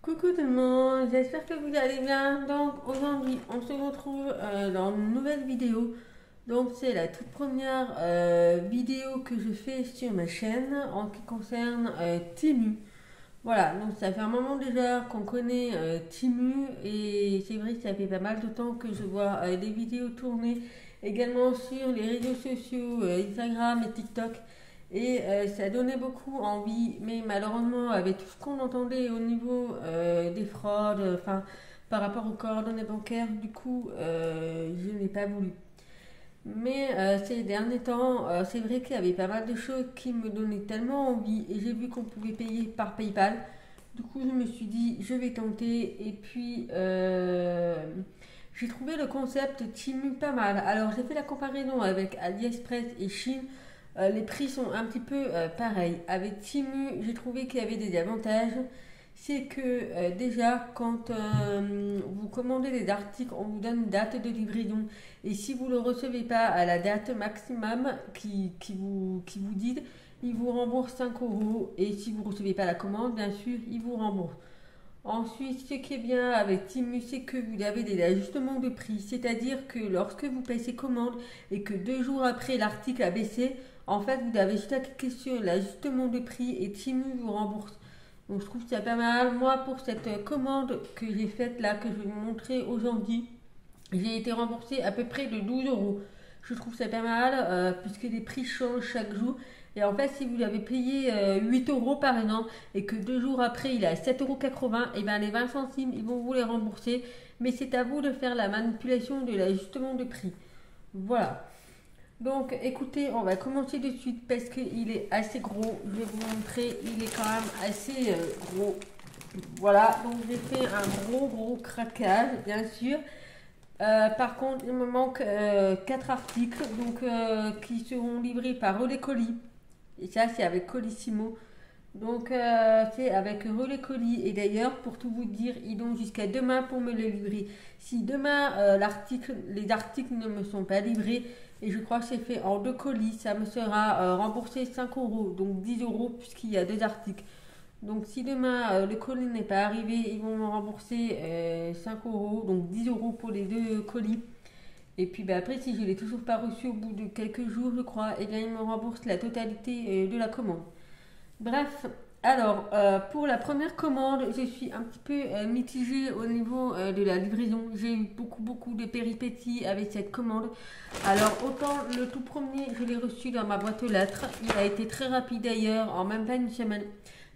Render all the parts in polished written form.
Coucou tout le monde, j'espère que vous allez bien. Donc aujourd'hui on se retrouve dans une nouvelle vidéo. Donc c'est la toute première vidéo que je fais sur ma chaîne en ce qui concerne Temu. Voilà, donc ça fait un moment déjà qu'on connaît Temu et c'est vrai que ça fait pas mal de temps que je vois des vidéos tourner également sur les réseaux sociaux Instagram et TikTok. Et ça donnait beaucoup envie, mais malheureusement, avec tout ce qu'on entendait au niveau des fraudes, enfin, par rapport aux coordonnées bancaires, du coup, je n'ai pas voulu. Mais ces derniers temps, c'est vrai qu'il y avait pas mal de choses qui me donnaient tellement envie, et j'ai vu qu'on pouvait payer par PayPal. Du coup, je me suis dit, je vais tenter, et puis j'ai trouvé le concept Temu pas mal. Alors, j'ai fait la comparaison avec AliExpress et Chine. Les prix sont un petit peu pareils. Avec Temu, j'ai trouvé qu'il y avait des avantages. C'est que déjà, quand vous commandez des articles, on vous donne une date de livraison. Et si vous ne le recevez pas à la date maximum qui vous dit, il vous rembourse 5 euros. Et si vous ne recevez pas la commande, bien sûr, il vous rembourse. Ensuite, ce qui est bien avec Temu, c'est que vous avez des ajustements de prix. C'est-à-dire que lorsque vous passez commande et que 2 jours après l'article a baissé, en fait, vous avez juste à cliquer sur l'ajustement de prix et Temu vous rembourse. Donc, je trouve ça pas mal. Moi, pour cette commande que j'ai faite là, que je vais vous montrer aujourd'hui, j'ai été remboursée à peu près de 12 euros. Je trouve ça pas mal puisque les prix changent chaque jour. Et en fait, si vous avez payé 8 euros par exemple et que 2 jours après il est à 7,80 euros, et bien les 20 centimes ils vont vous les rembourser. Mais c'est à vous de faire la manipulation de l'ajustement de prix. Voilà. Donc écoutez, on va commencer de suite parce qu'il est assez gros. Je vais vous montrer, il est quand même assez gros. Voilà, donc j'ai fait un gros craquage, bien sûr. Par contre, il me manque 4 articles donc, qui seront livrés par Relais Colis. Et ça, c'est avec Colissimo. Donc, c'est avec Relais Colis. Et d'ailleurs, pour tout vous dire, ils ont jusqu'à demain pour me le livrer. Si demain, les articles ne me sont pas livrés, et je crois que c'est fait en 2 colis, ça me sera remboursé 5 euros. Donc 10 euros puisqu'il y a 2 articles. Donc si demain le colis n'est pas arrivé, ils vont me rembourser 5 euros, donc 10 euros pour les 2 colis. Et puis bah, après, si je ne l'ai toujours pas reçu au bout de quelques jours, je crois, et bien ils me remboursent la totalité de la commande. Bref, alors pour la première commande, je suis un petit peu mitigée au niveau de la livraison. J'ai eu beaucoup de péripéties avec cette commande. Alors autant le tout premier, je l'ai reçu dans ma boîte aux lettres. Il a été très rapide d'ailleurs, en même pas une semaine.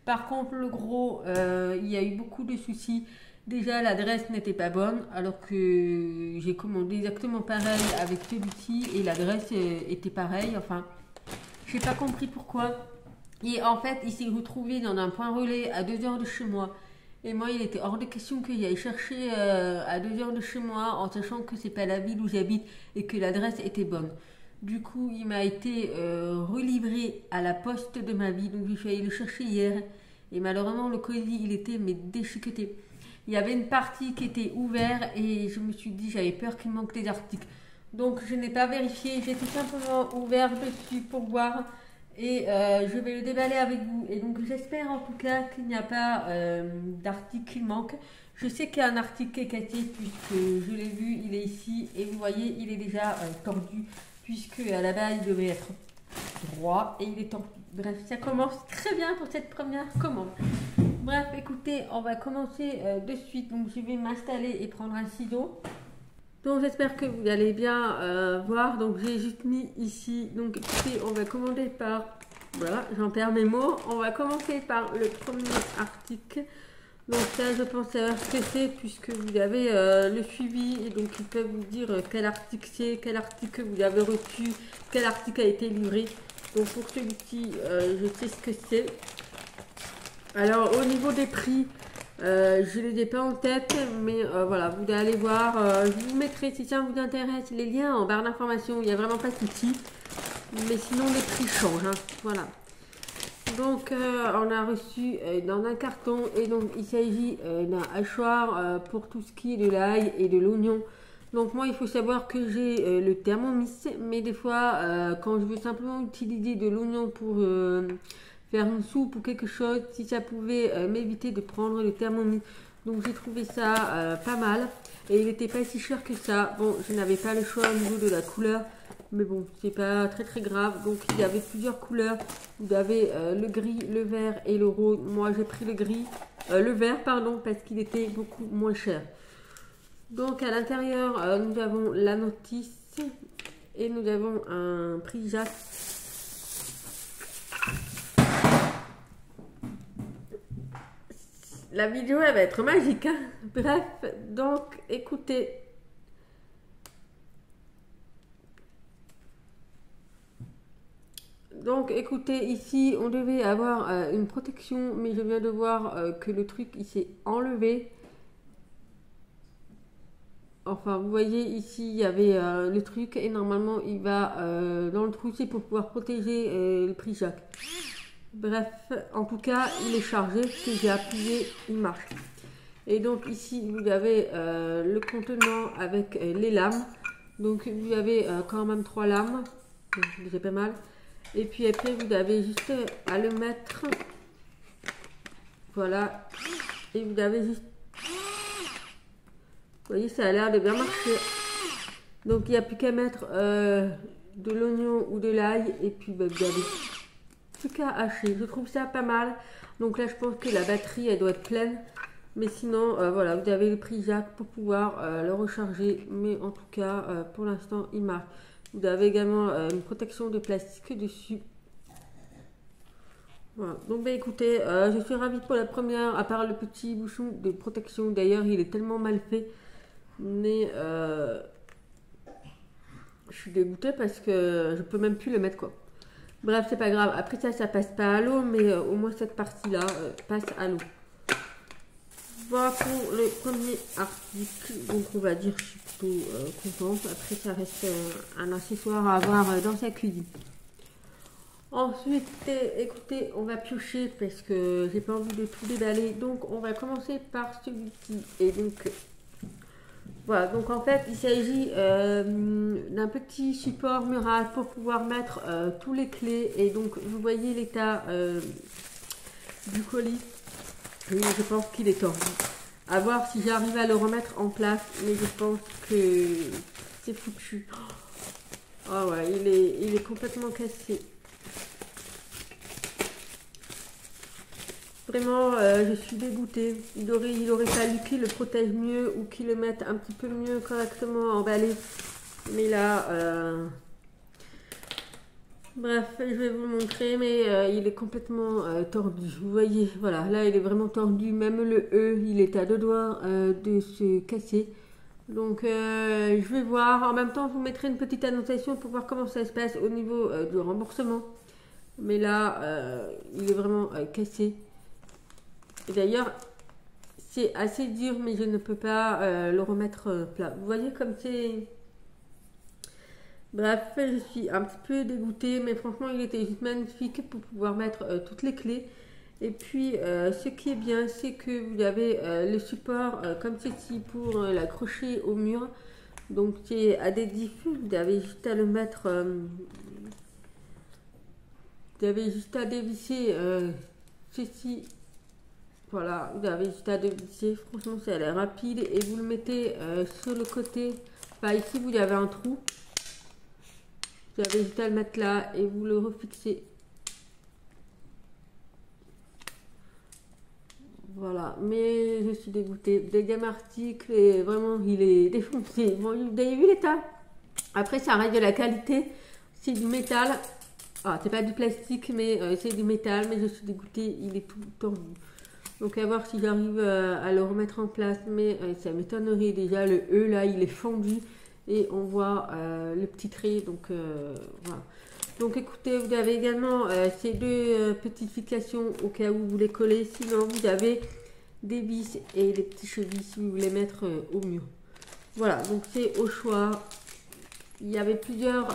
Par contre, le gros, il y a eu beaucoup de soucis. Déjà, l'adresse n'était pas bonne, alors que j'ai commandé exactement pareil avec celui-ci et l'adresse était pareille. Enfin, j'ai pas compris pourquoi. Et en fait, il s'est retrouvé dans un point relais à 2 heures de chez moi. Et moi, il était hors de question que j'aille chercher à 2 heures de chez moi en sachant que c'est pas la ville où j'habite et que l'adresse était bonne. Du coup, il m'a été relivré à la poste de ma ville, donc je suis allée le chercher hier. Et malheureusement, le colis, il était mais déchiqueté. Il y avait une partie qui était ouverte et je me suis dit, j'avais peur qu'il manque des articles. Donc, je n'ai pas vérifié, j'ai tout simplement ouvert dessus pour voir et je vais le déballer avec vous. Et donc, j'espère en tout cas qu'il n'y a pas d'article qui manque. Je sais qu'il y a un article qui est cassé puisque je l'ai vu, il est ici et vous voyez, il est déjà tordu puisque à la base il devait être droit et il est tordu. Bref, ça commence très bien pour cette première commande. Bref, écoutez, on va commencer de suite. Donc, je vais m'installer et prendre un ciseau. Donc, j'espère que vous allez bien voir. Donc, j'ai juste mis ici. Donc, écoutez, on va commencer par... Voilà, j'en perds mes mots. On va commencer par le premier article. Donc, ça, je pense savoir ce que c'est puisque vous avez le suivi. Et donc, ils peuvent vous dire quel article c'est, quel article vous avez reçu, quel article a été livré. Donc, pour celui-ci, je sais ce que c'est. Alors, au niveau des prix, je ne les ai pas en tête, mais voilà, vous allez voir. Je vous mettrai, si ça vous intéresse, les liens en barre d'information. Il n'y a vraiment pas de souci. Mais sinon, les prix changent. Hein, voilà. Donc, on a reçu dans un carton, et donc il s'agit d'un hachoir pour tout ce qui est de l'ail et de l'oignon. Donc, moi, il faut savoir que j'ai le Thermomix, mais des fois, quand je veux simplement utiliser de l'oignon pour faire une soupe ou quelque chose, si ça pouvait m'éviter de prendre le Thermomix. Donc j'ai trouvé ça pas mal. Et il n'était pas si cher que ça. Bon, je n'avais pas le choix au niveau de la couleur. Mais bon, c'est pas très grave. Donc il y avait plusieurs couleurs. Vous avez le gris, le vert et le rose. Moi j'ai pris le vert pardon, parce qu'il était beaucoup moins cher. Donc à l'intérieur, nous avons la notice et nous avons un prix Jacques. La vidéo elle va être magique, hein. Bref, donc écoutez. Donc écoutez, ici on devait avoir une protection, mais je viens de voir que le truc il s'est enlevé. Enfin vous voyez ici il y avait le truc et normalement il va dans le trou, c'est pour pouvoir protéger le prix Jacques. Bref, en tout cas, il est chargé, si j'ai appuyé, il marche. Et donc ici, vous avez le contenant avec les lames. Donc vous avez quand même 3 lames, c'est pas mal. Et puis après, vous avez juste à le mettre. Voilà. Et vous avez juste... Vous voyez, ça a l'air de bien marcher. Donc il n'y a plus qu'à mettre de l'oignon ou de l'ail. Et puis bah, vous avez... qu'à hacher. Je trouve ça pas mal. Donc là je pense que la batterie elle doit être pleine, mais sinon voilà, vous avez le prix Jacques pour pouvoir le recharger, mais en tout cas pour l'instant il marche. Vous avez également une protection de plastique dessus. Voilà. Donc bah écoutez, je suis ravie pour la première, à part le petit bouchon de protection. D'ailleurs il est tellement mal fait, mais je suis dégoûtée parce que je peux même plus le mettre quoi. Bref, c'est pas grave. Après ça passe pas à l'eau, mais au moins cette partie-là passe à l'eau. Voilà pour le premier article. Donc on va dire que je suis plutôt contente. Après ça reste un accessoire à avoir dans sa cuisine. Ensuite, écoutez, on va piocher parce que j'ai pas envie de tout déballer. Donc on va commencer par celui-ci. Et donc... Voilà, donc en fait il s'agit d'un petit support mural pour pouvoir mettre tous les clés. Et donc vous voyez l'état du colis. Oui, je pense qu'il est tordu. À voir si j'arrive à le remettre en place, mais je pense que c'est foutu. Oh ouais, il est complètement cassé. Vraiment, je suis dégoûtée. Il aurait fallu qu'il le protège mieux ou qu'il le mette un petit peu mieux correctement emballé. Mais là, bref, je vais vous montrer, mais il est complètement tordu. Vous voyez, voilà, là il est vraiment tordu. Même le E, il est à 2 doigts de se casser. Donc, je vais voir. En même temps, je vous mettrai une petite annotation pour voir comment ça se passe au niveau du remboursement. Mais là, il est vraiment cassé. Et d'ailleurs, c'est assez dur, mais je ne peux pas le remettre plat. Vous voyez comme c'est... Bref, je suis un petit peu dégoûtée, mais franchement, il était juste magnifique pour pouvoir mettre toutes les clés. Et puis, ce qui est bien, c'est que vous avez le support comme ceci pour l'accrocher au mur. Donc, c'est adhésif. Vous avez juste à le mettre... vous avez juste à dévisser ceci. Voilà, vous avez juste à dévisser. Franchement, ça a l'air rapide. Et vous le mettez sur le côté. Enfin, ici, vous avez un trou. Vous avez juste à le mettre là et vous le refixez. Voilà, mais je suis dégoûtée. Deuxième article, et vraiment, il est défoncé. Bon, vous avez vu l'état? Après, ça reste de la qualité. C'est du métal. Ah, c'est pas du plastique, mais c'est du métal. Mais je suis dégoûtée, il est tout tordu. Donc, à voir si j'arrive à le remettre en place. Mais ça m'étonnerait déjà. Le E, là, il est fendu. Et on voit le petit trait. Donc, voilà. Donc, écoutez, vous avez également ces deux petites fixations au cas où vous les collez. Sinon, vous avez des vis et des petits chevilles si vous voulez mettre au mur. Voilà, donc c'est au choix. Il y avait plusieurs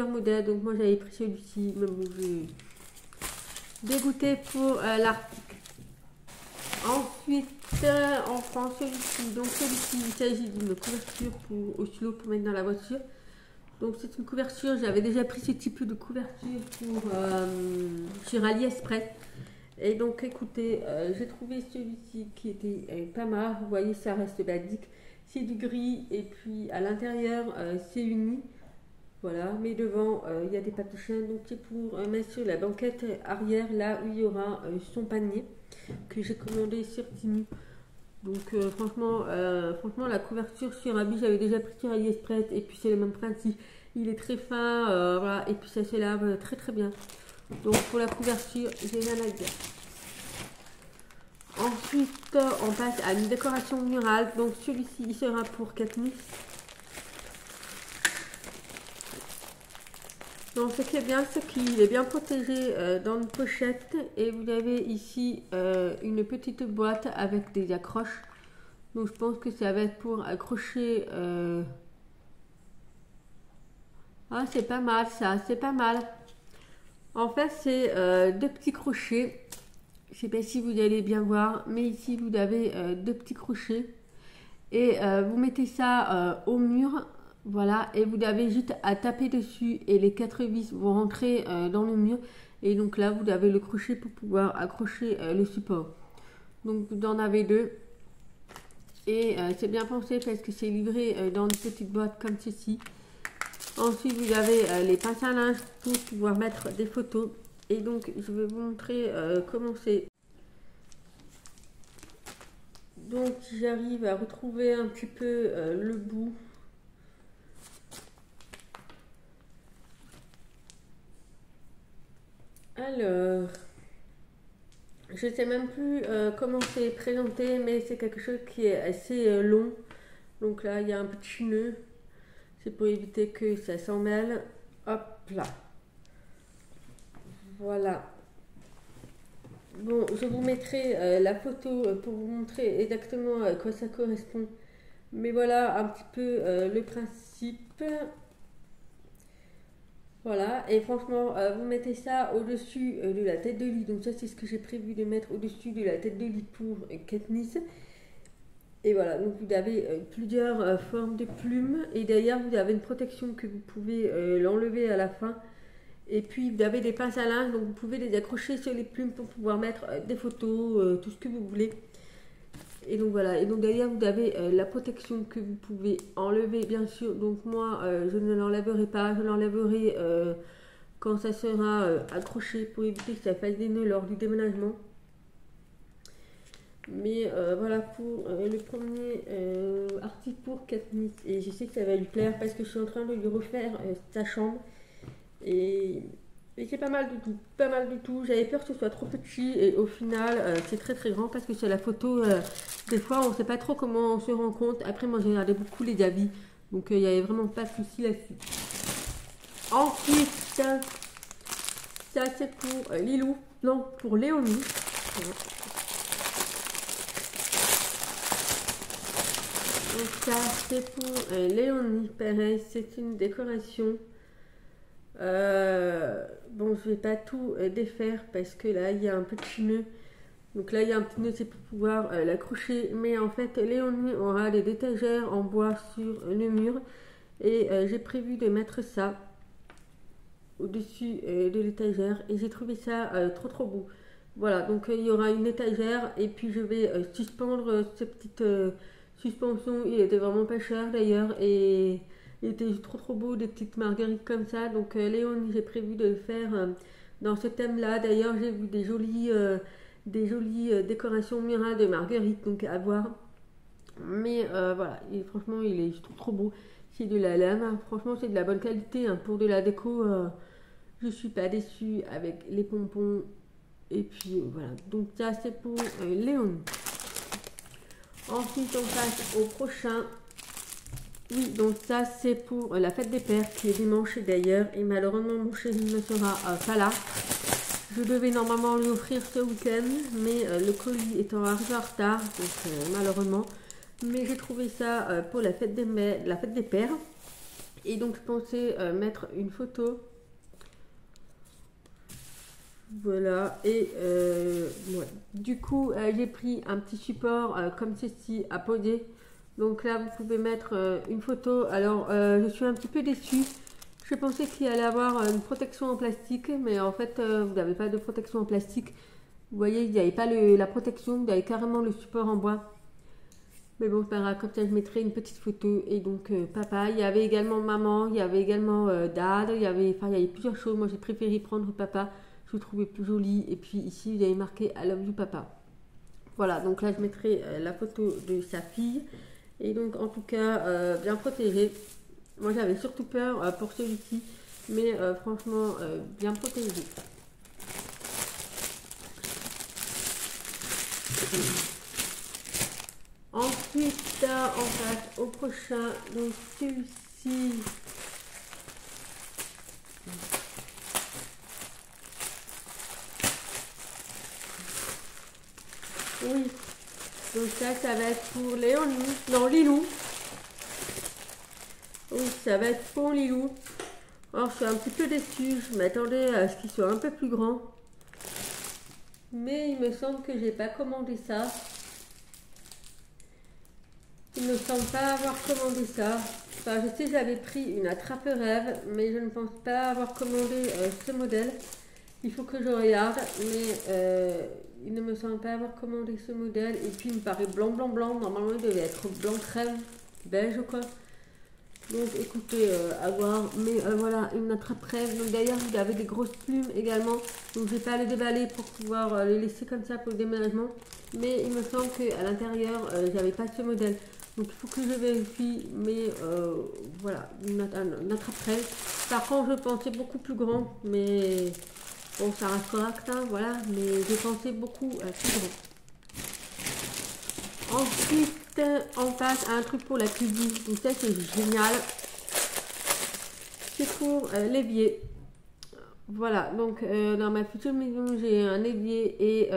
modèles. Donc, moi, j'avais pris celui-ci. Mais bon, j'ai dégoûté pour l'article. Ensuite, on prend celui-ci. Donc, celui-ci, il s'agit d'une couverture au stylo pour mettre dans la voiture. Donc c'est une couverture, j'avais déjà pris ce type de couverture sur AliExpress. Et donc écoutez, j'ai trouvé celui-ci qui était pas mal. Vous voyez, ça reste basique. C'est du gris et puis à l'intérieur c'est uni. Voilà, mais devant il y a des patouchins. Donc c'est pour mettre sur la banquette arrière, là où il y aura son panier que j'ai commandé sur Temu. Donc franchement, la couverture sur habit, j'avais déjà pris sur AliExpress et puis c'est le même principe. Il est très fin, voilà, et puis ça se lave très très bien. Donc pour la couverture, j'ai rien à dire. Ensuite, on passe à une décoration murale. Donc celui-ci, il sera pour Katniss. Donc ce qui est bien, c'est qu'il est bien protégé dans une pochette. Et vous avez ici une petite boîte avec des accroches. Donc je pense que ça va être pour accrocher... Ah, c'est pas mal ça, c'est pas mal. En fait, c'est deux petits crochets. Je sais pas si vous allez bien voir, mais ici vous avez deux petits crochets. Et vous mettez ça au mur. Voilà, et vous avez juste à taper dessus et les 4 vis vont rentrer dans le mur. Et donc là, vous avez le crochet pour pouvoir accrocher le support. Donc vous en avez deux. Et c'est bien pensé parce que c'est livré dans une petite boîte comme ceci. Ensuite, vous avez les pinces à linge pour pouvoir mettre des photos. Et donc, je vais vous montrer comment c'est. Donc, j'arrive à retrouver un petit peu le bout. Alors, je ne sais même plus comment c'est présenté, mais c'est quelque chose qui est assez long. Donc là, il y a un petit nœud. C'est pour éviter que ça s'en mêle. Hop là. Voilà. Bon, je vous mettrai la photo pour vous montrer exactement à quoi ça correspond. Mais voilà un petit peu le principe. Voilà, et franchement, vous mettez ça au-dessus de la tête de lit. Donc ça, c'est ce que j'ai prévu de mettre au-dessus de la tête de lit pour Katniss. Et voilà, donc vous avez plusieurs formes de plumes. Et derrière, vous avez une protection que vous pouvez l'enlever à la fin. Et puis, vous avez des pinces à linge. Donc, vous pouvez les accrocher sur les plumes pour pouvoir mettre des photos, tout ce que vous voulez. Et donc, voilà. Et donc, derrière, vous avez la protection que vous pouvez enlever, bien sûr. Donc, moi, je ne l'enlèverai pas. Je l'enlèverai quand ça sera accroché pour éviter que ça fasse des nœuds lors du déménagement. Mais voilà pour le premier article pour Katniss. Et je sais que ça va lui plaire parce que je suis en train de lui refaire sa chambre. Et c'est pas mal du tout. Pas mal du tout. J'avais peur que ce soit trop petit. Et au final, c'est très très grand parce que sur la photo, des fois, on sait pas trop comment on se rend compte. Après, moi, j'ai regardé beaucoup les habits. Donc, il n'y avait vraiment pas de souci là-dessus. Ensuite, ça c'est pour Lilou. Non, pour Léonie. Voilà. Donc ça c'est pour Léonie, pareil, c'est une décoration. Bon, je vais pas tout défaire parce que là il y a un petit nœud. Donc là il y a un petit nœud, c'est pour pouvoir l'accrocher. Mais en fait, Léonie aura des étagères en bois sur le mur. Et j'ai prévu de mettre ça au-dessus de l'étagère. Et j'ai trouvé ça trop beau. Voilà, donc il y aura une étagère et puis je vais suspendre ces petites... suspension, il était vraiment pas cher d'ailleurs et il était trop beau, des petites marguerites comme ça. Donc Léonie, j'ai prévu de le faire dans ce thème là. D'ailleurs, j'ai vu des jolies décorations murales de marguerites, donc à voir. Mais voilà, et franchement il est trop beau. C'est de la laine, franchement c'est de la bonne qualité hein. Pour de la déco, je suis pas déçue avec les pompons. Et puis voilà, donc ça c'est pour Léonie. Ensuite, on passe au prochain. Oui, donc ça, c'est pour la fête des pères qui est dimanche d'ailleurs. Et malheureusement, mon chéri ne sera pas là. Je devais normalement lui offrir ce week-end, mais le colis étant arrivé en retard, donc malheureusement. Mais j'ai trouvé ça pour la fête des pères. Et donc, je pensais mettre une photo. Voilà, et ouais. Du coup, j'ai pris un petit support comme ceci à poser. Donc là, vous pouvez mettre une photo. Alors, je suis un petit peu déçue Je pensais qu'il allait avoir une protection en plastique, mais en fait, vous n'avez pas de protection en plastique. Vous voyez, il n'y avait pas la protection, vous avez carrément le support en bois. Mais bon, c'est pas grave, comme ça je mettrai une petite photo. Et donc, papa, il y avait également maman, il y avait également dad, il y avait plusieurs choses. Moi, j'ai préféré prendre papa, je le trouvais plus joli. Et puis ici, il y avait marqué I love you papa. Voilà, donc là, je mettrai la photo de sa fille. Et donc, en tout cas, bien protégé. Moi, j'avais surtout peur pour celui-ci, mais franchement, bien protégé. Ensuite, on passe au prochain. Donc, celui-ci. Oui. Donc ça va être pour Léonie. Non, Lilou. Oui, ça va être pour Lilou. Alors, je suis un petit peu déçue. Je m'attendais à ce qu'il soit un peu plus grand. Mais il me semble que j'ai pas commandé ça. Il ne me semble pas avoir commandé ça. Enfin, je sais que j'avais pris une attrape-rêve, mais je ne pense pas avoir commandé ce modèle. Il faut que je regarde, mais il ne me semble pas avoir commandé ce modèle. Et puis, il me paraît blanc, blanc, blanc. Normalement, il devait être blanc crème, beige quoi. Donc, écoutez, à voir. Mais voilà, une attrape-rêve. Donc, d'ailleurs, il avait des grosses plumes également. Donc, je vais pas les déballer pour pouvoir les laisser comme ça pour le déménagement. Mais il me semble qu'à l'intérieur, j'avais pas ce modèle. Donc, il faut que je vérifie. Mais voilà, une attrape-rêve. Par contre, je pensais beaucoup plus grand. Mais bon, ça reste correct, hein, voilà. Mais je pensais beaucoup plus grand. Ensuite, on passe à un truc pour la cuisine. Donc ça, c'est génial. C'est pour l'évier. Voilà, donc dans ma future maison, j'ai un évier et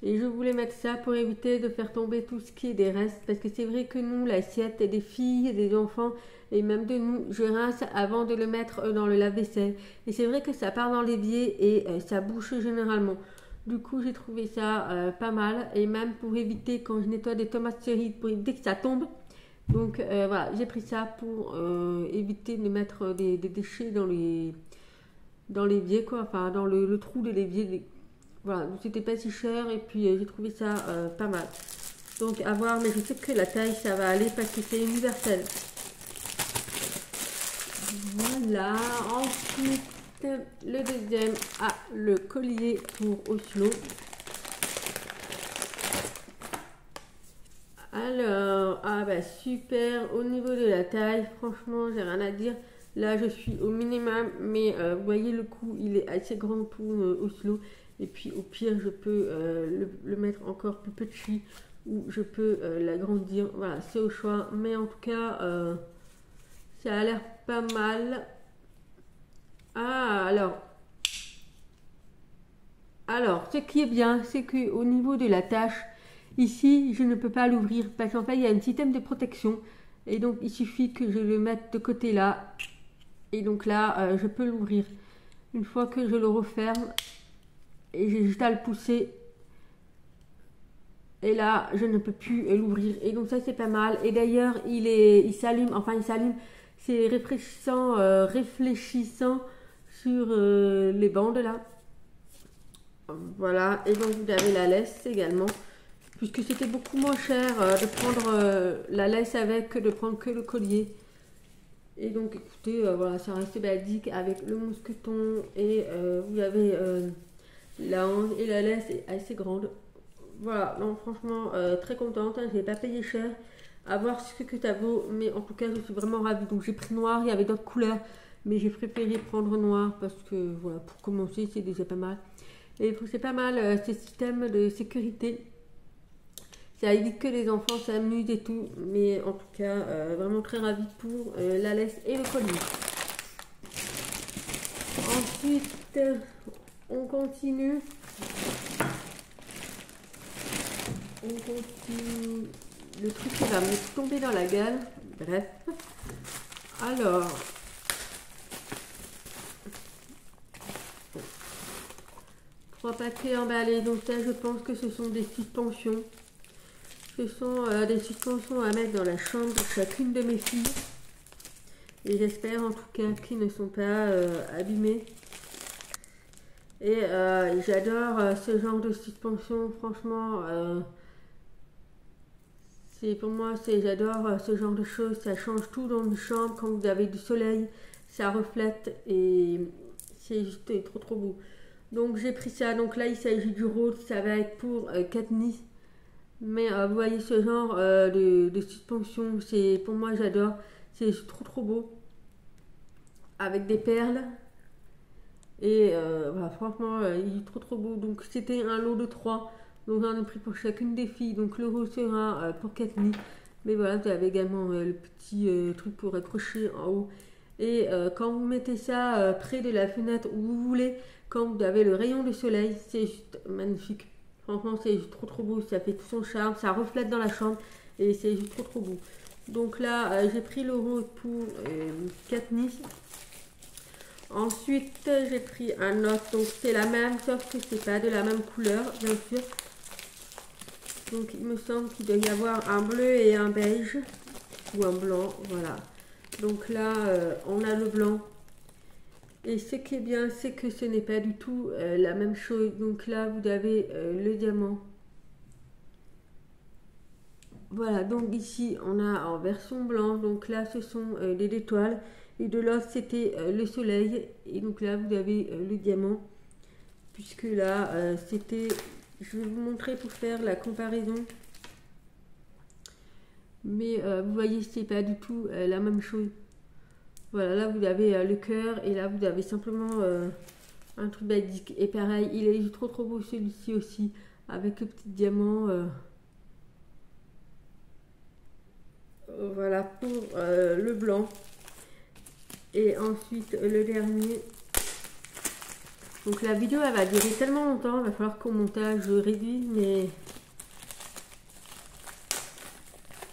je voulais mettre ça pour éviter de faire tomber tout ce qui est des restes. Parce que c'est vrai que nous, l'assiette des filles, des enfants et même de nous, je rince avant de le mettre dans le lave-vaisselle. Et c'est vrai que ça part dans l'évier et ça bouche généralement. Du coup, j'ai trouvé ça pas mal. Et même pour éviter, quand je nettoie des tomates cerises, pour éviter que ça tombe. Donc voilà, j'ai pris ça pour éviter de mettre des déchets dans l'évier, quoi. Enfin, dans le trou de l'évier. Voilà, donc c'était pas si cher. Et puis, j'ai trouvé ça pas mal. Donc, à voir. Mais je sais que la taille, ça va aller parce que c'est universel. Voilà. Ensuite, le deuxième, le collier pour Oslo. Alors, bah super, au niveau de la taille, franchement, j'ai rien à dire. Là, je suis au minimum, mais vous voyez, le cou, il est assez grand pour Oslo. Et puis, au pire, je peux le mettre encore plus petit ou je peux l'agrandir. Voilà, c'est au choix. Mais en tout cas, ça a l'air pas mal. Ah, alors, ce qui est bien, c'est qu'au niveau de la tâche, ici, je ne peux pas l'ouvrir parce qu'en fait, il y a un système de protection. Et donc, il suffit que je le mette de côté là. Et donc là, je peux l'ouvrir. Une fois que je le referme, et j'ai juste à le pousser. Et là, je ne peux plus l'ouvrir. Et donc ça, c'est pas mal. Et d'ailleurs, il s'allume. Enfin, il s'allume. C'est réfléchissant sur les bandes là. Voilà, et donc vous avez la laisse également, puisque c'était beaucoup moins cher de prendre la laisse avec que de prendre que le collier. Et donc écoutez, voilà, ça reste basique avec le mousqueton et vous avez la hanche et la laisse est assez grande. Voilà, donc franchement très contente, hein, je n'ai pas payé cher. À voir ce que ça vaut, mais en tout cas je suis vraiment ravie. Donc j'ai pris noir, il y avait d'autres couleurs, mais j'ai préféré prendre noir parce que voilà, pour commencer c'est déjà pas mal. Et c'est pas mal ces systèmes de sécurité. Ça évite que les enfants s'amusent et tout. Mais en tout cas, vraiment très ravie pour la laisse et le collier. Ensuite, on continue. Le truc qui va me tomber dans la gueule. Bref. Alors. 3 paquets emballés, donc ça je pense que ce sont des suspensions. Ce sont des suspensions à mettre dans la chambre de chacune de mes filles. Et j'espère en tout cas qu'ils ne sont pas abîmés. Et j'adore ce genre de suspension, franchement. Pour moi, j'adore ce genre de choses. Ça change tout dans une chambre. Quand vous avez du soleil, ça reflète et c'est juste trop beau. Donc j'ai pris ça. Donc là, il s'agit du rose. Ça va être pour Katniss. Mais vous voyez ce genre de suspension. Pour moi, j'adore. C'est trop beau. Avec des perles. Et voilà, franchement, il est trop beau. Donc c'était un lot de 3. Donc j'en ai pris pour chacune des filles. Donc le rose sera pour Katniss. Mais voilà, vous avez également le petit truc pour accrocher en haut. Et quand vous mettez ça près de la fenêtre où vous voulez, quand vous avez le rayon de soleil, c'est juste magnifique. Franchement, c'est juste trop beau. Ça fait tout son charme. Ça reflète dans la chambre. Et c'est juste trop beau. Donc là, j'ai pris le rose pour Katniss. Ensuite, j'ai pris un autre. Donc c'est la même, sauf que c'est pas de la même couleur, bien sûr. Donc il me semble qu'il doit y avoir un bleu et un beige. Ou un blanc, voilà. Donc là, on a le blanc. Et ce qui est bien, c'est que ce n'est pas du tout la même chose. Donc là, vous avez le diamant. Voilà, donc ici, on a en version blanche. Donc là, ce sont des étoiles. Et de l'autre, c'était le soleil. Et donc là, vous avez le diamant. Puisque là, c'était... Je vais vous montrer pour faire la comparaison. Mais vous voyez, c'est pas du tout la même chose. Voilà, là vous avez le cœur et là vous avez simplement un truc basique. Et pareil, il est trop beau celui-ci aussi, avec le petit diamant. Voilà pour le blanc. Et ensuite le dernier. Donc la vidéo elle va durer tellement longtemps, il va falloir qu'au montage je réduise, mais...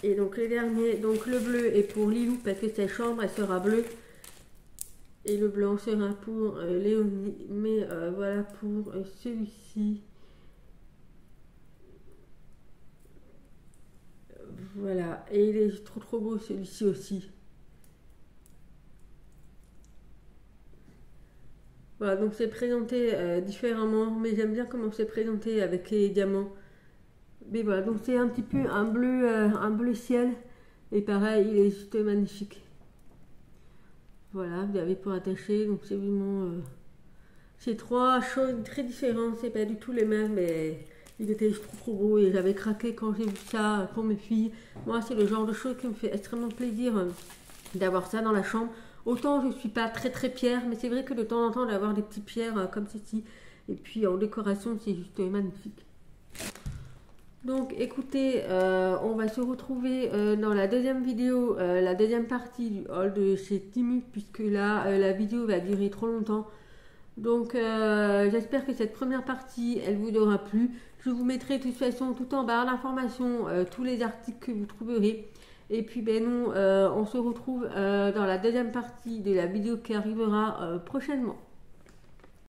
Et donc le dernier, donc le bleu est pour Lilou parce que sa chambre elle sera bleue. Et le blanc sera pour Léonie. Mais voilà pour celui-ci. Voilà. Et il est trop beau celui-ci aussi. Voilà, donc c'est présenté différemment. Mais j'aime bien comment c'est présenté avec les diamants. Mais voilà, donc c'est un petit peu un bleu ciel. Et pareil, il est juste magnifique. Voilà, vous avez pour attacher. Donc c'est vraiment... c'est 3 choses très différentes. C'est pas du tout les mêmes, mais il était trop beau. Et j'avais craqué quand j'ai vu ça pour mes filles. Moi, c'est le genre de choses qui me fait extrêmement plaisir d'avoir ça dans la chambre. Autant je suis pas très pierre, mais c'est vrai que de temps en temps d'avoir des petites pierres comme ceci. Et puis en décoration, c'est juste magnifique. Donc écoutez, on va se retrouver dans la deuxième vidéo, la deuxième partie du haul de chez Temu, puisque là la vidéo va durer trop longtemps. Donc j'espère que cette première partie elle vous aura plu. Je vous mettrai de toute façon tout en barre d'informations tous les articles que vous trouverez. Et puis ben nous on se retrouve dans la deuxième partie de la vidéo qui arrivera prochainement.